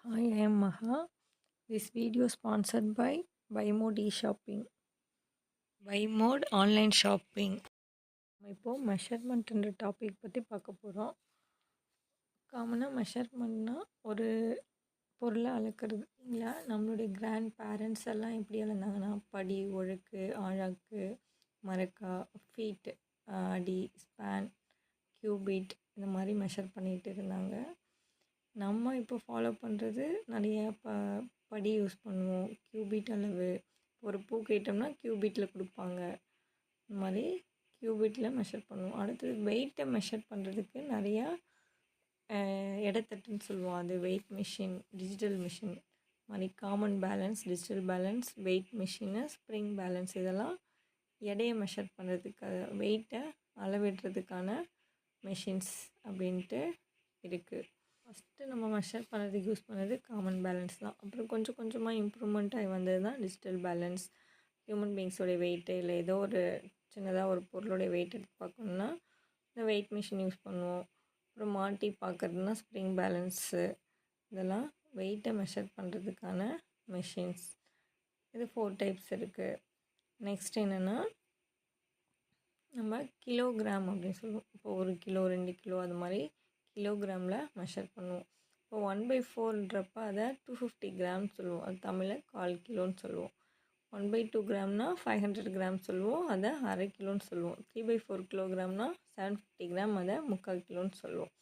Hi, I am Maha. This video sponsored by Buymode e-shopping. Buymode online shopping. நம்ம இப்போது மெஷர்மெண்ட்ன்ற topic பற்றி பார்க்க போகிறோம். காமனாக மெஷர்மெண்ட்னா ஒரு பொருளை அளக்கிறது இல்லைங்களா? நம்மளுடைய கிராண்ட் பேரண்ட்ஸ் எல்லாம் எப்படி அளந்தாங்கன்னா படி, ஒழுக்கு, ஆழாக்கு, மரக்கா, ஃபீட், அடி, ஸ்பேன், கியூபிட் இந்த மாதிரி மெஷர் பண்ணிகிட்டு இருந்தாங்க. நம்ம இப்போ ஃபாலோ பண்ணுறது நிறைய படி யூஸ் பண்ணுவோம். கியூபிட் அளவு ஒரு பூ கேட்டோம்னா கியூபிட்டில் கொடுப்பாங்க. இந்த மாதிரி கியூபிட்டில் மெஷர் பண்ணுவோம். அடுத்தது வெயிட்டை மெஷர் பண்ணுறதுக்கு நிறையா எடைத்தட்டுன்னு சொல்லுவோம். அது வெயிட் மிஷின், டிஜிட்டல் மிஷின் மாதிரி common balance, digital balance, weight machine, spring balance இதெல்லாம் எடையை மெஷர் பண்ணுறதுக்கு வெயிட்டை அளவிடுறதுக்கான மெஷின்ஸ் அப்படின்ட்டு இருக்குது. ஃபஸ்ட்டு நம்ம மெஷர் பண்ணுறதுக்கு யூஸ் பண்ணது காமன் பேலன்ஸ் தான். அப்புறம் கொஞ்சம் கொஞ்சமாக இம்ப்ரூவ்மெண்ட் ஆகி வந்தது தான் டிஜிட்டல் பேலன்ஸ். ஹியூமன் பீங்ஸோடைய வெயிட்டு இல்லை ஏதோ ஒரு சின்னதாக ஒரு பொருளுடைய வெயிட் எடுத்து பார்க்கணுன்னா இந்த வெயிட் மிஷின் யூஸ் பண்ணுவோம். அப்புறம் மாட்டி பார்க்குறதுனா ஸ்ப்ரிங் பேலன்ஸு இதெல்லாம் வெயிட்டை மெஷர் பண்ணுறதுக்கான மெஷின்ஸ். இது 4 டைப்ஸ் இருக்குது. நெக்ஸ்ட் என்னென்னா நம்ம கிலோகிராம் அப்படின்னு சொல்லுவோம். இப்போ 1 கிலோ 2 கிலோ அது மாதிரி கிலோகிராமில் மெஷர் பண்ணுவோம். இப்போ 1/4ன்றப்ப அதை 250 கிராம் சொல்லுவோம். அது தமிழில் 1/4 கிலோன்னு சொல்லுவோம். 1/2 கிராம்னா 500 கிராம் சொல்லுவோம். அதை அரை கிலோன்னு சொல்லுவோம். 3/4 கிலோகிராம்னா 750 கிராம், அதை 3/4 கிலோன்னு சொல்லுவோம்.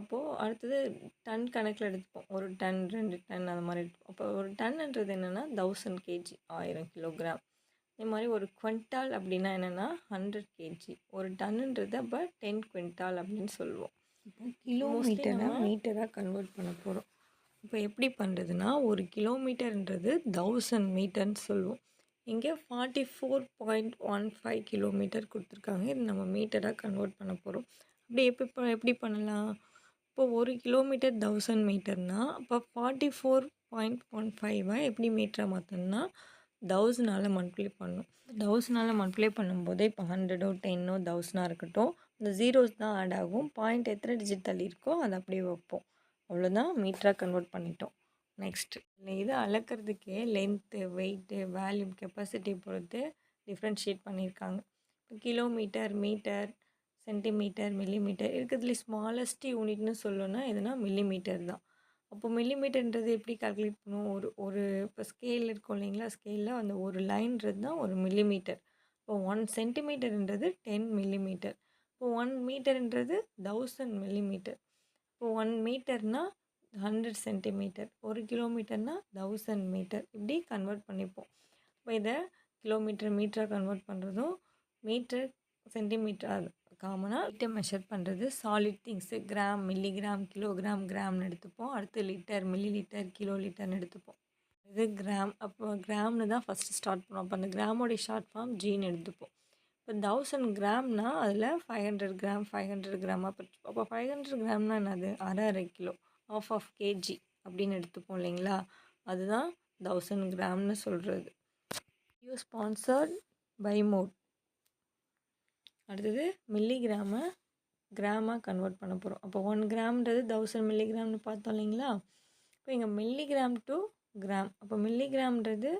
அப்போது அடுத்தது டன் கணக்கில் எடுத்துப்போம். 1 டன் 2 டன் அந்த மாதிரி எடுத்துப்போம். அப்போ ஒரு டன்ன்றது என்னென்னா 1000 கேஜி, 1000 கிலோகிராம். இதே மாதிரி ஒரு குவிண்டால் அப்படின்னா என்னென்னா 100 கேஜி. ஒரு டன்னுன்றது அப்போ 10 குவிண்டால் அப்படின்னு சொல்லுவோம். இப்போ கிலோமீட்டரை மீட்டராக கன்வெர்ட் பண்ண போகிறோம். இப்போ எப்படி பண்ணுறதுன்னா ஒரு கிலோமீட்டர்ன்றது 1000 மீட்டர்னு சொல்லுவோம். இங்கே 44.15 கிலோமீட்டர் கொடுத்துருக்காங்க. இது நம்ம மீட்டராக கன்வெர்ட் பண்ண போகிறோம். அப்படி எப்படி பண்ணலாம்? இப்போ ஒரு கிலோமீட்டர் 1000 மீட்டர்னால் அப்போ 44.15 எப்படி மீட்டராக மாற்றணும்னா 1000ஆல் மல்டிப்ளை பண்ணணும். 1000ஆல் மல்டிப்ளை பண்ணும்போது இப்போ 100ஓ 10ஓ 1000ஆக இருக்கட்டும், இந்த ஜீரோஸ் தான் ஆட் ஆகும். பாயிண்ட் எத்தனை டிஜிட் தள்ளி இருக்கோ அதை அப்படியே வைப்போம். அவ்வளோதான், மீட்டராக கன்வெர்ட் பண்ணிட்டோம். நெக்ஸ்ட் இது அளக்கிறதுக்கே லென்த்து, வெயிட்டு, வேல்யூம், கெப்பாசிட்டி பொறுத்து டிஃப்ரென்ஷியேட் பண்ணியிருக்காங்க. இப்போ கிலோமீட்டர், மீட்டர், சென்டிமீட்டர், மில்லிமீட்டர் இருக்கிறதுல ஸ்மாலஸ்ட் யூனிட்னு சொல்லணும்னா எதுனா மில்லிமீட்டர் தான். அப்போ மில்லிமீட்டர்ன்றது எப்படி கால்குலேட் பண்ணுவோம்? ஒரு இப்போ ஸ்கேல் இருக்கும் இல்லைங்களா? ஸ்கேலில் அந்த ஒரு லைன்றது தான் ஒரு மில்லிமீட்டர். இப்போ 1 சென்டிமீட்டர்ன்றது 10 மில்லிமீட்டர். இப்போ 1 மீட்டர்ன்றது 1000 மில்லிமீட்டர். இப்போ 1 மீட்டர்னால் 100 சென்டிமீட்டர். ஒரு கிலோமீட்டர்னால் 1000 மீட்டர். இப்படி கன்வெர்ட் பண்ணிப்போம். இப்போ இதை கிலோமீட்டர் மீட்டராக கன்வெர்ட் பண்ணுறதும், மீட்டர் சென்டிமீட்டர் காமனாக வெயிட்டை மெஷர் பண்ணுறது solid things gram, milligram, kilogram, கிராம்னு எடுத்துப்போம். அடுத்து லிட்டர், மில்லி லிட்டர், கிலோ லிட்டர்னு எடுத்துப்போம். இது கிராம். அப்போ கிராம்னு தான் ஃபஸ்ட்டு ஸ்டார்ட் பண்ணுவோம். அப்போ அந்த கிராமோடைய ஷார்ட் ஃபார்ம் ஜீன்னு எடுத்துப்போம். இப்போ 1000 கிராம்னால் அதில் 500 கிராம் 500 கிராமாக பிரிச்சுப்போம். அப்போ 500 கிராம்னால் என்னது? அரை கிலோ, ஆஃப் கேஜி அப்படின்னு எடுத்துப்போம் இல்லைங்களா? அதுதான் 1000 கிராம்னு சொல்கிறது. You sponsored by mode. அடுத்தது மில்லிகிராமை கிராமாக கன்வெர்ட் பண்ண போகிறோம். அப்போ 1 கிராம்ன்றது 1000 மில்லிகிராம்னு பார்த்தோம் இல்லைங்களா? இப்போ இங்கே மில்லிகிராம் டு கிராம். அப்போ மில்லிகிராம்ன்றது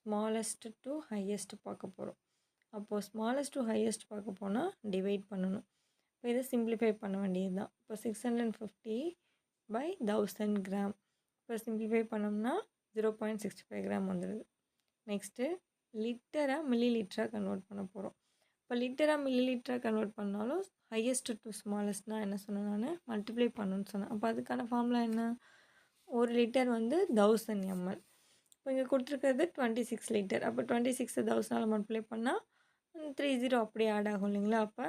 ஸ்மாலஸ்ட் டு ஹையஸ்ட் பார்க்க போகிறோம். அப்போது ஸ்மாலஸ்ட் டு ஹையஸ்ட் பார்க்க போனால் டிவைட் பண்ணணும். இப்போ இதை சிம்பிளிஃபை பண்ண வேண்டியது தான். இப்போ 650/1000 கிராம். இப்போ சிம்பிளிஃபை பண்ணோம்னா 0.65 கிராம் வந்துடுது. நெக்ஸ்ட்டு லிட்டராக மில்லி லிட்டராக கன்வெர்ட் பண்ண போகிறோம். இப்போ லிட்டராக மில்லி லிட்டராக கன்வெர்ட் பண்ணாலும் ஹையஸ்ட் டு ஸ்மாலஸ்ட்னால் என்ன சொன்னேன்? நான் மல்டிப்ளை பண்ணணும்னு சொன்னேன். அப்போ அதுக்கான ஃபார்முலா என்ன? ஒரு லிட்டர் வந்து 1000 ml. இப்போ இங்கே கொடுத்துருக்கிறது 26 லிட்டர். அப்போ 26 1000ஆல் மல்டிப்ளை பண்ணால் 30 அப்படியே ஆட் ஆகும் இல்லைங்களா? அப்போ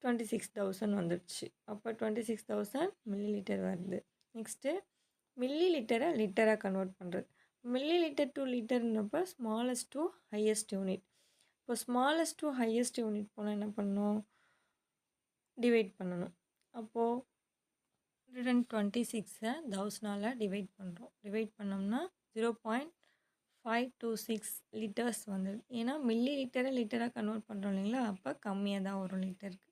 26,000 வந்துடுச்சு. அப்போ 26,000 மில்லி லிட்டர் வருது. நெக்ஸ்ட்டு மில்லி லிட்டரை லிட்டராக கன்வெர்ட் பண்ணுறது. மில்லி லிட்டர் டு லிட்டர்ன்றப்போ ஸ்மாலஸ்ட் டு ஹையஸ்ட் யூனிட். இப்போ ஸ்மாலஸ்ட் டு ஹையஸ்ட் யூனிட் போனால் என்ன பண்ணணும்? டிவைட் பண்ணணும். அப்போது 126 1000ஆல் டிவைட் பண்ணுறோம். டிவைட் பண்ணோம்னா 0.526 லிட்டர்ஸ் வந்துடுது. ஏன்னா மில்லி லிட்டரை லிட்டராக கன்வெர்ட் பண்ணுறோம் இல்லைங்களா? அப்போ கம்மியாக தான் வரும் லிட்டருக்கு.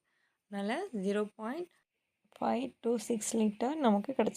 அதனால் 0.526 லிட்டர் நமக்கு கிடச்சி